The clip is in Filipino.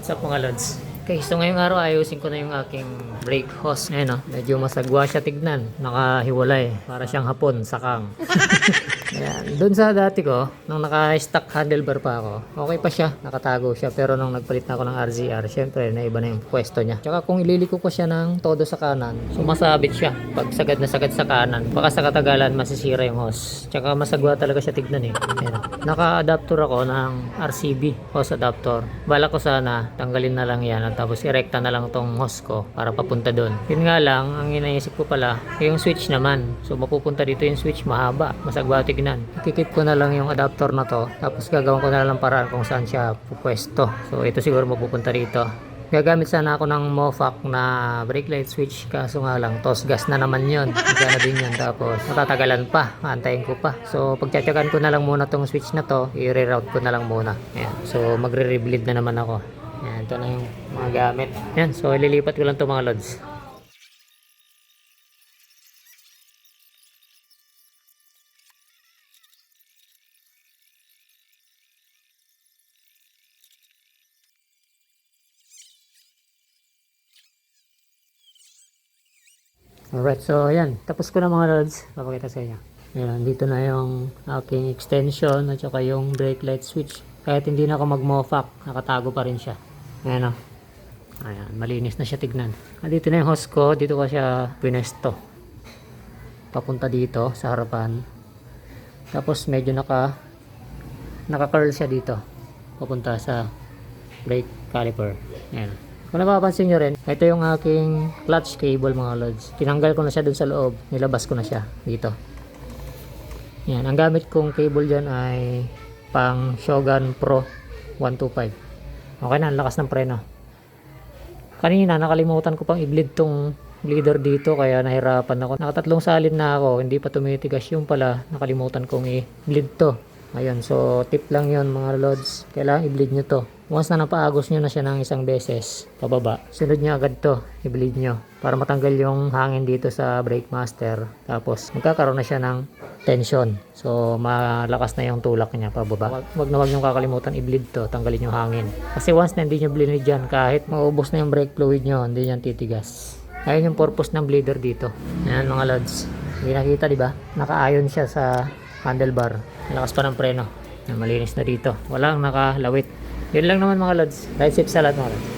What's up mga lods? Okay, so ngayong araw ayusin ko na yung aking brake hose. Ayan o, medyo masagwa siya tignan. Nakahiwalay. Para siyang hapon, sakang. Ayan, doon sa dati ko, nung naka-stock handlebar pa ako, okay pa siya, nakatago siya. Pero nung nagpalit na ako ng RZR, syempre, naiba na yung pwesto niya. Tsaka kung ililiko ko siya ng todo sa kanan, sumasabit siya. Pag sagad na sagad sa kanan, baka sa katagalan masisira yung hose. Tsaka masagwa talaga siya tignan eh. Ayan. Naka-adapter ako ng RCB, hose adapter. Bala ko sana, tanggalin na lang yan at tapos irekta na lang tong hose ko para papunta doon. Yun nga lang, ang inaisip ko pala, yung switch naman. So mapupunta dito yung switch mahaba, masagwa tignan. Ikikip ko na lang yung adapter na to, tapos gagawin ko na lang paraan kung saan siya pupwesto. So ito siguro mapupunta dito. Gagamit sana ako ng Mofac na brake light switch, kaso nga lang tos gas na naman yun. Magana din yun, tapos matatagalan pa, antayin ko pa. So pagtsatsagan ko na lang muna tong switch na to, i-reroute ko na lang muna. Ayan. So magre-rebleed na naman ako. Ayan, ito na yung mga gamit. Ayan, so ililipat ko lang to mga lods. Alright, so ayan, tapos ko na mga lods, papakita sa inyo. Ayan, dito na yung aking extension at saka yung brake light switch. Kahit hindi na ako mag-mofac, nakatago pa rin siya. Ayan o. Ayan, malinis na siya tignan. Dito na yung hose ko, dito ko siya pinesto. Papunta dito sa harapan. Tapos medyo naka-curl siya dito. Papunta sa brake caliper. Ayan. Kung napapansin nyo rin, ito yung aking clutch cable mga lods. Tinanggal ko na siya dun sa loob. Nilabas ko na siya dito. Yan. Ang gamit kong cable dyan ay pang Shogun Pro 125. Okay na, ang lakas ng preno. Kanina, nakalimutan ko pang i-bleed tong bleeder dito. Kaya nahirapan ako. Nakatatlong salin na ako. Hindi pa tumitigas yung pala. Nakalimutan kong i-bleed to. Ayun, so tip lang yon mga lods. Kailangan i-bleed nyo to. Once na napaagos nyo na siya ng isang beses pababa, sunod nyo agad to, i-bleed nyo para matanggal yung hangin dito sa brake master. Tapos magkakaroon na siya ng tension, so malakas na yung tulak niya pababa. Wag na wag nyo kakalimutan i-bleed to, tanggalin yung hangin. Kasi once na hindi nyo bleed dyan, kahit maubos na yung brake fluid nyo, hindi yan titigas. Ayun yung purpose ng bleeder dito. Ayan mga lods, hindi nakita diba? Naka-ion siya sa handlebar. Malakas pa ng preno. Malinis na dito, walang nakalawit. Yun lang naman mga lods. Ride safe sa lahat mga lods.